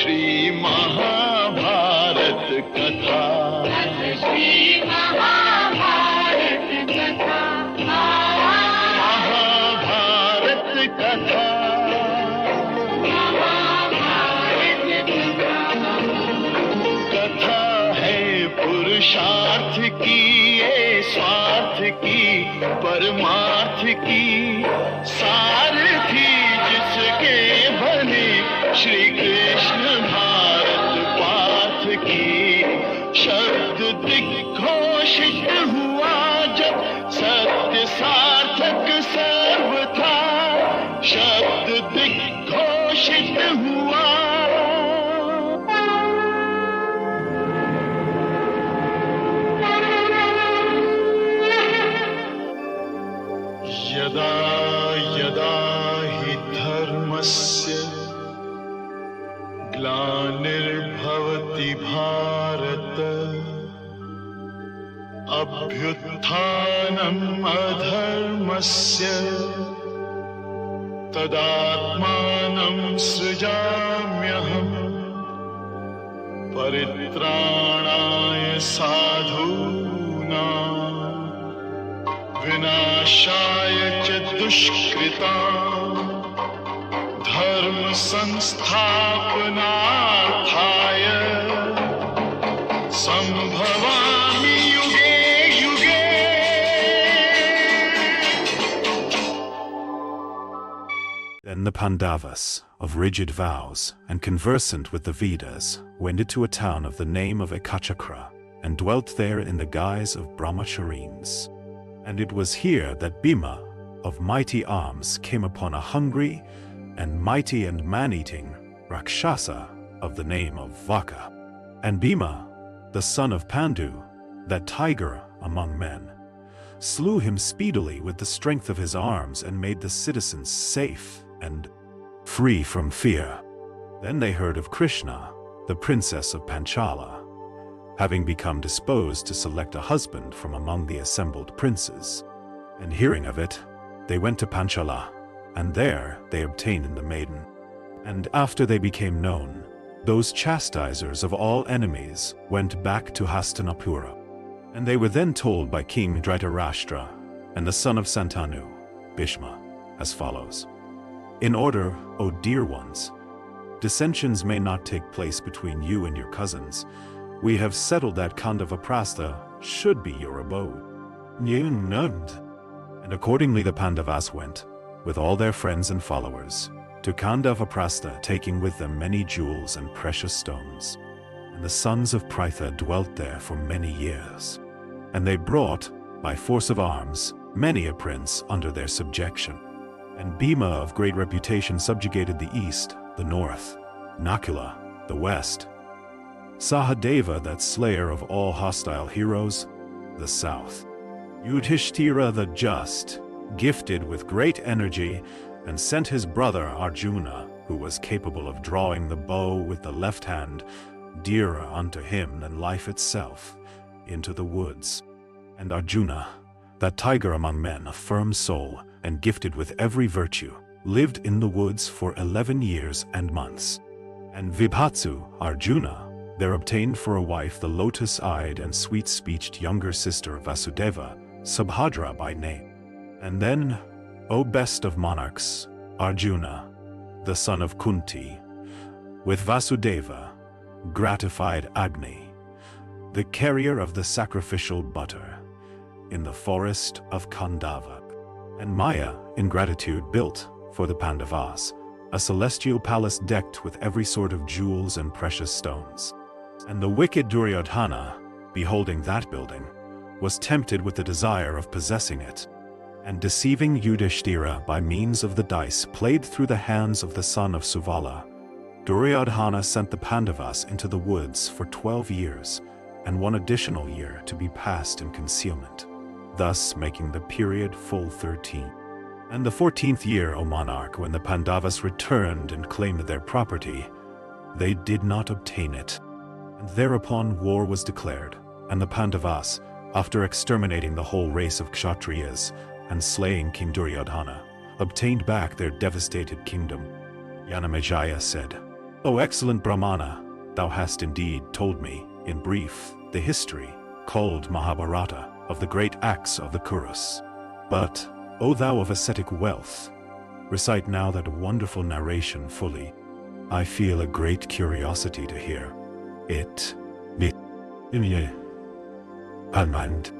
श्री महाभारत कथा। श्री महाभारत कथा। महाभारत कथा। कथा है पुरुषार्थ की, ये स्वार्थ की, परमार्थ की सारथी जिसके बने श्री कृष्ण भारत पाथ की। शब्द दिग्घोषित हुआ जब सत्य सार्थक सर्वथा। शब्द दिग्घोषित हुआ। यदा यदा हि धर्मस्य ग्लानिर्भवति भारत, अभ्युत्थानम् अधर्मस्य तदात्मानं सृजाम्यहम्। परित्राणाय साधूनां विनाशाय च दुष्कृतां, धर्म संस्थापनार्थाय संभवामि युगे युगे। Then the Pandavas, of rigid vows and conversant with the Vedas, went into a town of the name of Ekachakra, and dwelt there in the guise of brahmacharines. And it was here that Bhima, of mighty arms, came upon a hungry and mighty and man-eating Rakshasa of the name of Vaka. And Bhima, the son of Pandu, that tiger among men, slew him speedily with the strength of his arms and made the citizens safe and free from fear. Then they heard of Krishna, the princess of Panchala, having become disposed to select a husband from among the assembled princes. And hearing of it, they went to Panchala, and there they obtained the maiden. And after they became known, those chastisers of all enemies went back to Hastinapura. And they were then told by King Dhritarashtra and the son of Santanu, Bhishma, as follows. In order, O dear ones, dissensions may not take place between you and your cousins. We have settled that Pandavaprastha should be your abode. And accordingly the Pandavas went, with all their friends and followers, to Pandavaprastha, taking with them many jewels and precious stones. And the sons of Pritha dwelt there for many years. And they brought, by force of arms, many a prince under their subjection. And Bhima of great reputation subjugated the east, the north, Nakula, the west, Sahadeva, that slayer of all hostile heroes, the south, Yudhishthira the just, gifted with great energy, and sent his brother Arjuna, who was capable of drawing the bow with the left hand, dearer unto him than life itself, into the woods. And Arjuna, that tiger among men, a firm soul, and gifted with every virtue, lived in the woods for 11 years and months. And Vibhatsu, Arjuna, there obtained for a wife the lotus-eyed and sweet-speeched younger sister of Vasudeva, Subhadra by name. And then, O best of monarchs, Arjuna, the son of Kunti, with Vasudeva, gratified Agni, the carrier of the sacrificial butter, in the forest of Khandava. And Maya, in gratitude, built, for the Pandavas, a celestial palace decked with every sort of jewels and precious stones. And the wicked Duryodhana, beholding that building, was tempted with the desire of possessing it, and deceiving Yudhishthira by means of the dice played through the hands of the son of Suvala, Duryodhana sent the Pandavas into the woods for 12 years, and 1 additional year to be passed in concealment, thus making the period full 13. And the 14th year, O monarch, when the Pandavas returned and claimed their property, they did not obtain it. And thereupon war was declared, and the Pandavas, after exterminating the whole race of Kshatriyas and slaying King Duryodhana, obtained back their devastated kingdom. Yanamejaya said, O excellent Brahmana, thou hast indeed told me, in brief, the history, called Mahabharata, of the great acts of the Kurus. But, O thou of ascetic wealth, recite now that wonderful narration fully. I feel a great curiosity to hear it. And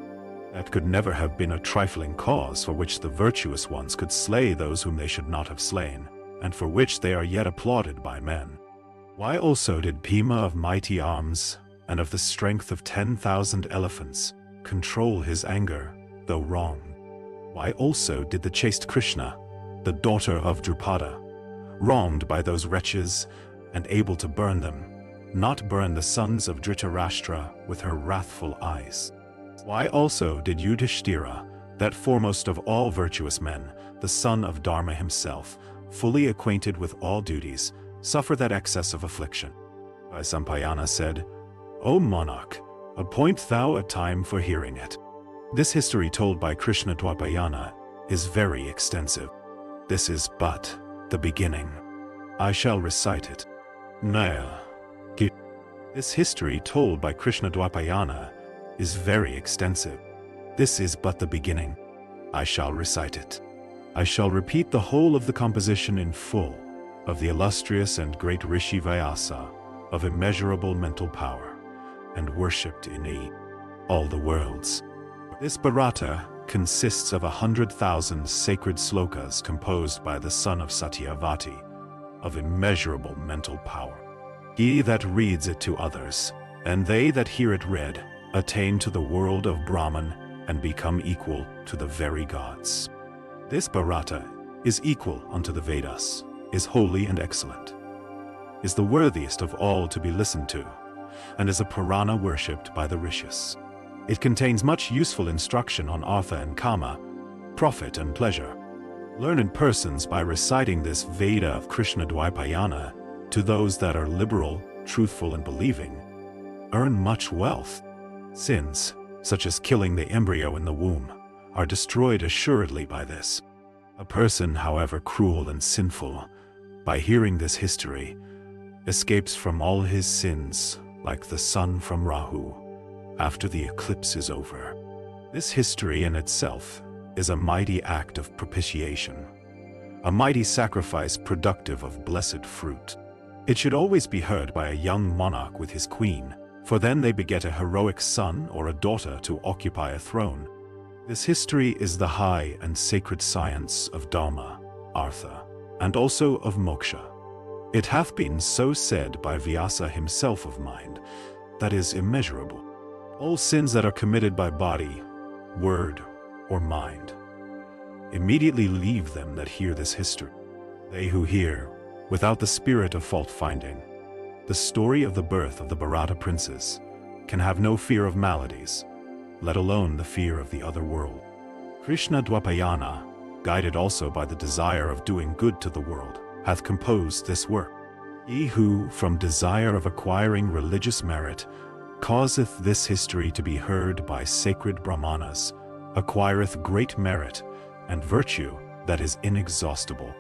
that could never have been a trifling cause for which the virtuous ones could slay those whom they should not have slain, and for which they are yet applauded by men. Why also did Bhima of mighty arms, and of the strength of 10,000 elephants, control his anger, though wrong? Why also did the chaste Krishna, the daughter of Drupada, wronged by those wretches, and able to burn them, not burn the sons of Dhritarashtra with her wrathful eyes? Why also did Yudhishthira, that foremost of all virtuous men, the son of Dharma himself, fully acquainted with all duties, suffer that excess of affliction? Vaisampayana said, O monarch, appoint thou a time for hearing it. This history told by Krishna Dwapayana is very extensive. This is but the beginning. I shall recite it. Naya. This history told by Krishna Dwapayana is very extensive. This is but the beginning. I shall recite it. I shall repeat the whole of the composition in full, of the illustrious and great Rishi Vyasa, of immeasurable mental power, and worshipped in all the worlds. This Bharata consists of 100,000 sacred slokas composed by the son of Satyavati, of immeasurable mental power. He that reads it to others, and they that hear it read, attain to the world of Brahman and become equal to the very gods. This Bharata is equal unto the Vedas, is holy and excellent, is the worthiest of all to be listened to, and is a Purana worshipped by the Rishis. It contains much useful instruction on artha and kama, profit and pleasure. Learned persons, by reciting this Veda of Krishna Dwaipayana to those that are liberal, truthful, and believing, earn much wealth. Sins, such as killing the embryo in the womb, are destroyed assuredly by this. A person, however cruel and sinful, by hearing this history, escapes from all his sins like the sun from Rahu, after the eclipse is over. This history in itself is a mighty act of propitiation, a mighty sacrifice productive of blessed fruit. It should always be heard by a young monarch with his queen, for then they beget a heroic son or a daughter to occupy a throne. This history is the high and sacred science of Dharma, Artha, and also of Moksha. It hath been so said by Vyasa himself of mind, that is immeasurable. All sins that are committed by body, word, or mind, immediately leave them that hear this history. They who hear, without the spirit of fault-finding, the story of the birth of the Bharata princes, can have no fear of maladies, let alone the fear of the other world. Krishna Dwapayana, guided also by the desire of doing good to the world, hath composed this work. He who, from desire of acquiring religious merit, causeth this history to be heard by sacred Brahmanas, acquireth great merit and virtue that is inexhaustible.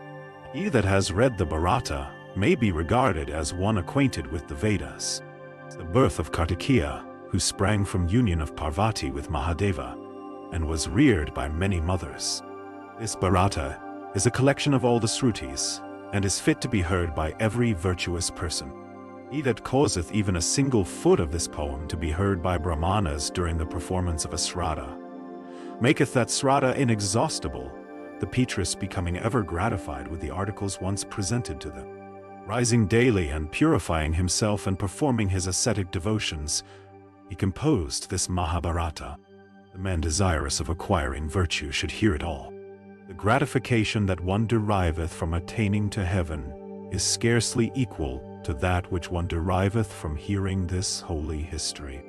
He that has read the Bharata may be regarded as one acquainted with the Vedas. The birth of Kartikeya, who sprang from union of Parvati with Mahadeva, and was reared by many mothers. This Bharata is a collection of all the Srutis, and is fit to be heard by every virtuous person. He that causeth even a single foot of this poem to be heard by Brahmanas during the performance of a Sraddha, maketh that Sraddha inexhaustible, the Pitris becoming ever gratified with the articles once presented to them. Rising daily and purifying himself and performing his ascetic devotions, he composed this Mahabharata. The man desirous of acquiring virtue should hear it all. The gratification that one deriveth from attaining to heaven is scarcely equal to that which one deriveth from hearing this holy history.